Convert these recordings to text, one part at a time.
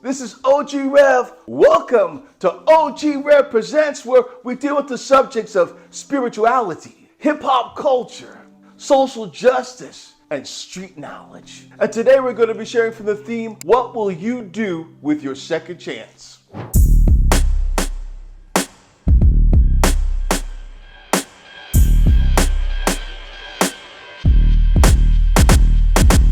This is OG Rev. Welcome to OG Rev Presents, where we deal with the subjects of spirituality, hip-hop culture, social justice, and street knowledge. And today we're going to be sharing from the theme, what will you do with your second chance?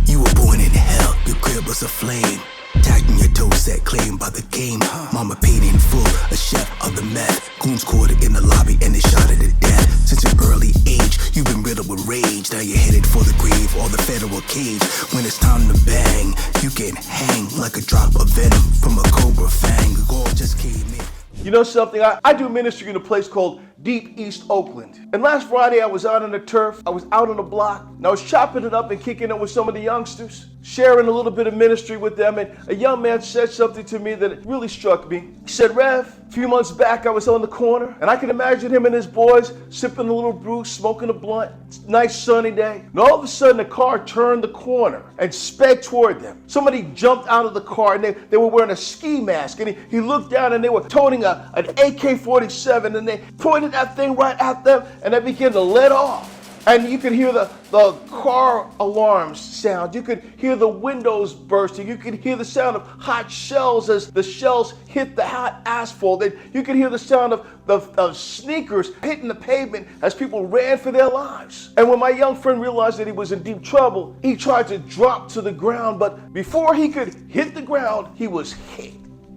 You were born in hell, your crib was a flame. Tagged in your toe set, claimed by the game. Mama paid in full, a chef of the meth. Goons caught it in the lobby and they shot it to death. Since an early age, you've been riddled with rage. Now you're headed for the grave or the federal cage. When it's time to bang, you can hang like a drop of venom from a cobra fang. The goal just came in. You know something? I do ministry in a place called Deep East Oakland. And last Friday I was out on the turf, I was out on the block, and I was chopping it up and kicking it with some of the youngsters, sharing a little bit of ministry with them, and a young man said something to me that really struck me. He said, Rev, a few months back I was on the corner, and I can imagine him and his boys sipping a little brew, smoking a blunt. It's a nice sunny day. And all of a sudden the car turned the corner and sped toward them. Somebody jumped out of the car, and they were wearing a ski mask, and he looked down and they were toting an AK-47, and they pointed that thing right at them, and they began to let off. And you could hear the car alarms sound. You could hear the windows bursting. You could hear the sound of hot shells as the shells hit the hot asphalt. And you could hear the sound of sneakers hitting the pavement as people ran for their lives. And when my young friend realized that he was in deep trouble, he tried to drop to the ground. But before he could hit the ground, he was hit.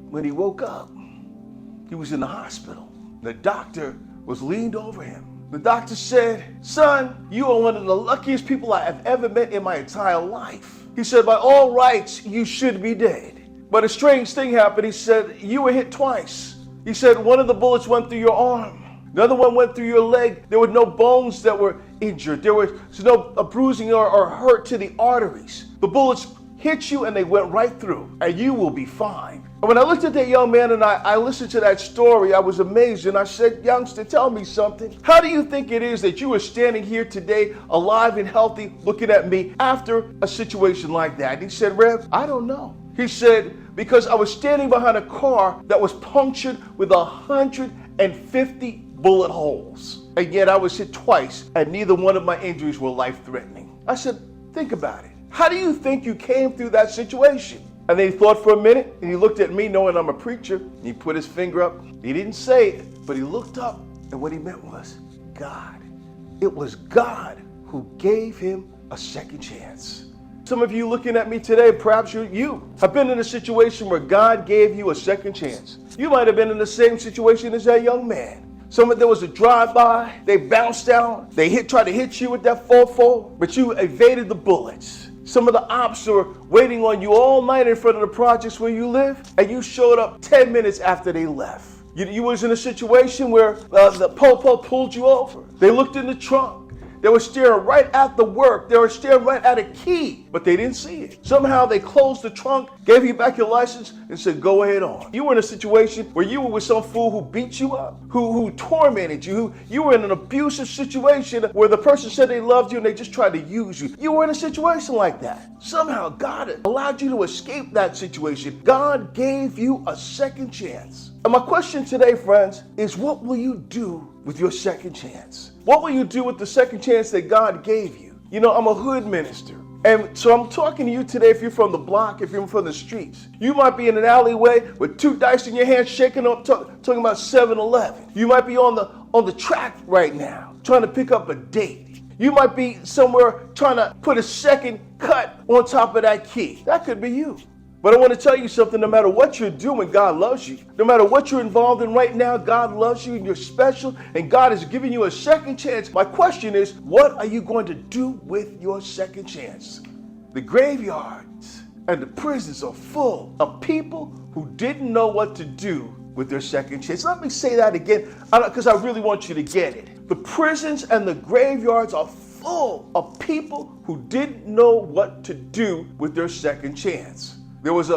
When he woke up, he was in the hospital. The doctor was leaned over him. The doctor said, son, you are one of the luckiest people I have ever met in my entire life. He said, by all rights, you should be dead. But a strange thing happened. He said, you were hit twice. He said, one of the bullets went through your arm. The other one went through your leg. There were no bones that were injured. There was no bruising or hurt to the arteries. The bullets hit you and they went right through, and you will be fine. And when I looked at that young man and I listened to that story, I was amazed, and I said, youngster, tell me something. How do you think it is that you are standing here today, alive and healthy, looking at me after a situation like that? And he said, Rev, I don't know. He said, because I was standing behind a car that was punctured with 150 bullet holes. And yet I was hit twice, and neither one of my injuries were life-threatening. I said, think about it. How do you think you came through that situation? And then he thought for a minute, and he looked at me knowing I'm a preacher, and he put his finger up. He didn't say it, but he looked up, and what he meant was God. It was God who gave him a second chance. Some of you looking at me today, perhaps you have been in a situation where God gave you a second chance. You might have been in the same situation as that young man. There was a drive-by, they bounced down, they tried to hit you with that 4-4, but you evaded the bullets. Some of the ops were waiting on you all night in front of the projects where you live, and you showed up 10 minutes after they left. You was in a situation where the po-po pulled you over. They looked in the trunk. They were staring right at the work. They were staring right at a key, but they didn't see it. Somehow they closed the trunk, gave you back your license, and said, go ahead on. You were in a situation where you were with some fool who beat you up, who tormented you, you were in an abusive situation where the person said they loved you and they just tried to use you. You were in a situation like that. Somehow God allowed you to escape that situation. God gave you a second chance. And my question today, friends, is what will you do with your second chance? What will you do with the second chance that God gave you? You know, I'm a hood minister. And so I'm talking to you today if you're from the block, if you're from the streets. You might be in an alleyway with 2 dice in your hand, shaking up, talking about 7-Eleven. You might be on the track right now, trying to pick up a date. You might be somewhere trying to put a second cut on top of that key. That could be you. But I want to tell you something, no matter what you're doing, God loves you. No matter what you're involved in right now, God loves you and you're special, and God is giving you a second chance. My question is, what are you going to do with your second chance? The graveyards and the prisons are full of people who didn't know what to do with their second chance. Let me say that again, because I really want you to get it. The prisons and the graveyards are full of people who didn't know what to do with their second chance. There was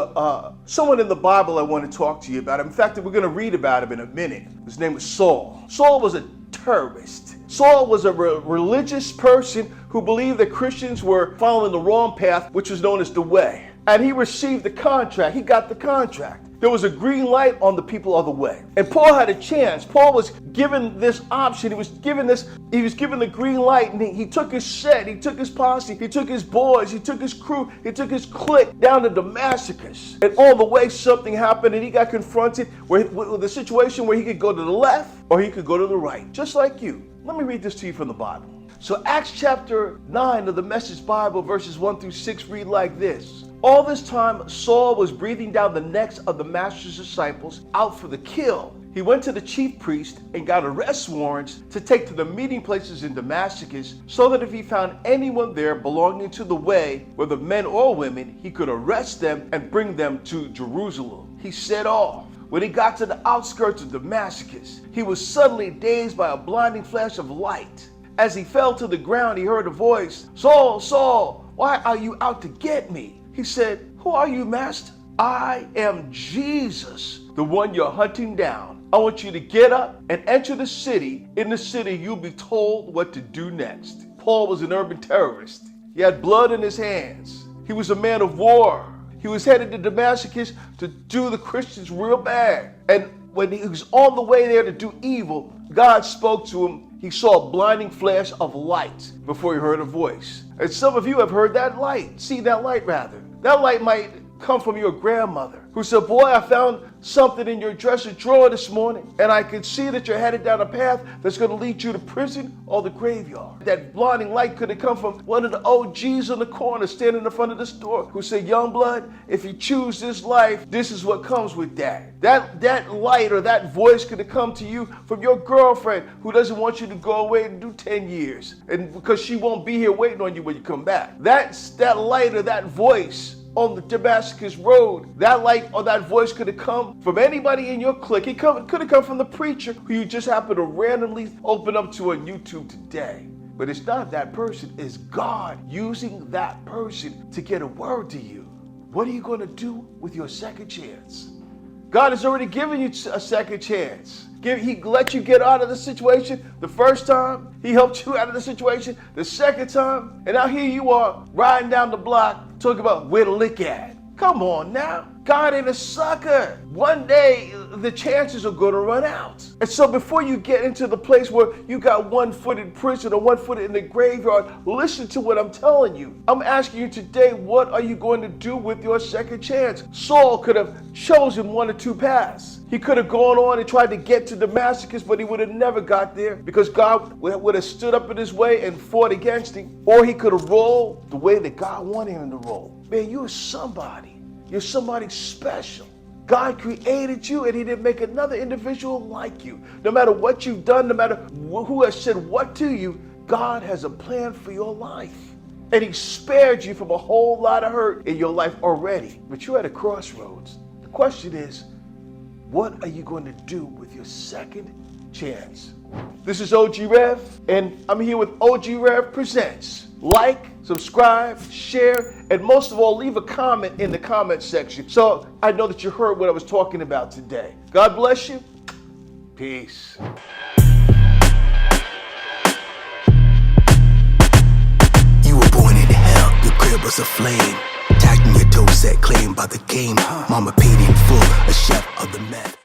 someone in the Bible I want to talk to you about. In fact, we're going to read about him in a minute. His name was Saul. Saul was a terrorist. Saul was a religious person who believed that Christians were following the wrong path, which was known as the way. and he received the contract. He got the contract. There was a green light on the people of the way. And Paul had a chance. Paul was given this option. He was given the green light, and he took his set, he took his posse, he took his boys, he took his crew, he took his clique down to Damascus. And on the way, something happened, and he got confronted with the situation where he could go to the left or he could go to the right, just like you. Let me read this to you from the Bible. So Acts chapter 9 of the Message Bible, verses 1 through 6 read like this. All this time, Saul was breathing down the necks of the master's disciples out for the kill. He went to the chief priest and got arrest warrants to take to the meeting places in Damascus, so that if he found anyone there belonging to the way, whether men or women, he could arrest them and bring them to Jerusalem. He set off. When he got to the outskirts of Damascus, he was suddenly dazed by a blinding flash of light. As he fell to the ground, he heard a voice, "Saul, Saul, why are you out to get me?" He said, "Who are you, Master?" "I am Jesus, the one you're hunting down. I want you to get up and enter the city. In the city, you'll be told what to do next." Paul was an urban terrorist. He had blood in his hands. He was a man of war. He was headed to Damascus to do the Christians real bad. And when he was on the way there to do evil, God spoke to him. He saw a blinding flash of light before he heard a voice. And some of you have heard that light, seen that light rather. That light might come from your grandmother who said, "Boy, I found something in your dresser drawer this morning, and I could see that you're headed down a path that's going to lead you to prison or the graveyard." That blinding light could have come from one of the OGs in the corner standing in front of the store who said, "Young blood, if you choose this life, this is what comes with that." That light or that voice could have come to you from your girlfriend who doesn't want you to go away and do 10 years, and because she won't be here waiting on you when you come back. That light or that voice on the Damascus road, that light or that voice could have come from anybody in your clique. It could have come from the preacher who you just happen to randomly open up to on YouTube today. But it's not that person. It's God using that person to get a word to you. What are you going to do with your second chance? God has already given you a second chance. He let you get out of the situation the first time. He helped you out of the situation the second time. And now here you are riding down the block talking about where to lick at. Come on now. God ain't a sucker. One day the chances are going to run out. And so before you get into the place where you got 1 foot in prison or 1 foot in the graveyard, listen to what I'm telling you. I'm asking you today, what are you going to do with your second chance? Saul could have chosen one or two paths. He could have gone on and tried to get to Damascus, but he would have never got there because God would have stood up in his way and fought against him. Or he could have rolled the way that God wanted him to roll. Man, you're somebody. You're somebody special. God created you, and he didn't make another individual like you. No matter what you've done, no matter who has said what to you, God has a plan for your life. And he spared you from a whole lot of hurt in your life already. But you're at a crossroads. The question is, what are you going to do with your second chance? This is OG Rev, and I'm here with OG Rev Presents. Like, subscribe, share, and most of all, leave a comment in the comment section so I know that you heard what I was talking about today. God bless you. Peace. You were born in hell, your crib was a flame. Tagged in your toe set, claimed by the game. Mama paid in full, a chef of the meth.